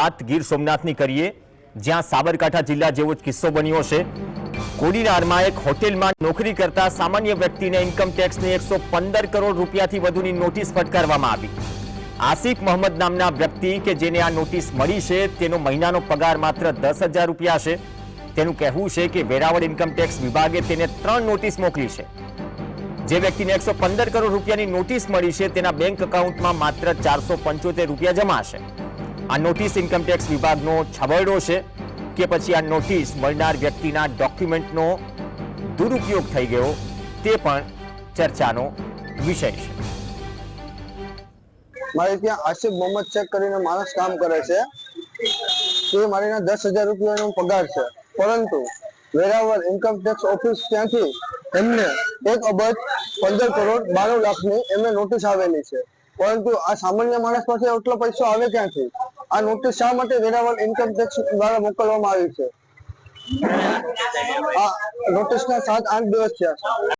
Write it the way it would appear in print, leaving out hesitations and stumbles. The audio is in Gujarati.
વાત ગીર સોમનાથની કરીએ, જ્યાં સાબરકાંઠા જિલ્લા જેવો જ કિસ્સો બન્યો છે। કોડીનારમાં એક હોટેલમાં નોકરી કરતા સામાન્ય વ્યક્તિને ઇન્કમ ટેક્સની 115 કરોડ રૂપિયાથી વધુની નોટિસ ફટકારવામાં આવી। આસિફ મોહમ્મદ નામના વ્યક્તિ કે જેને આ નોટિસ મળી છે, તેનો મહિનાનો પગાર માત્ર 10,000 રૂપિયા છે। તેનું કહેવું છે કે વેરાવળ ઇન્કમ ટેક્સ વિભાગે તેને 3 નોટિસ મોકલી છે। જે વ્યક્તિને 115 કરોડ રૂપિયાની નોટિસ મળી છે, તેના બેંક એકાઉન્ટમાં માત્ર 475 રૂપિયા જમા છે। આ નોટિસ ઇન્કમ ટેક્સ વિભાગનો છબરડો છે કે પછી આ નોટિસ મળનાર વ્યક્તિના ડોક્યુમેન્ટનો દુરુપયોગ થઈ ગયો, તે પણ ચર્ચાનો વિષય છે। મારે ત્યાં આસિફ મોહમ્મદ શેખ કરીને માણસ કામ કરે છે। તે મારીના 10,000 રૂપિયાનો પગાર છે, પરંતુ વેરાવળ ઇન્કમ ટેક્સ ઓફિસ ત્યાંથી એમને 1,15 કરોડ 92 લાખની એમને નોટિસ આવેલી છે। પરંતુ આ સામાન્ય માણસ પાસે એટલો પૈસો આવે ક્યાંથી? આ નોટિસ શા માટે વેરાવળ ઇન્કમ ટેક્સ દ્વારા મોકલવામાં આવી છે? આ નોટિસના 7-8 દિવસ થયા છે।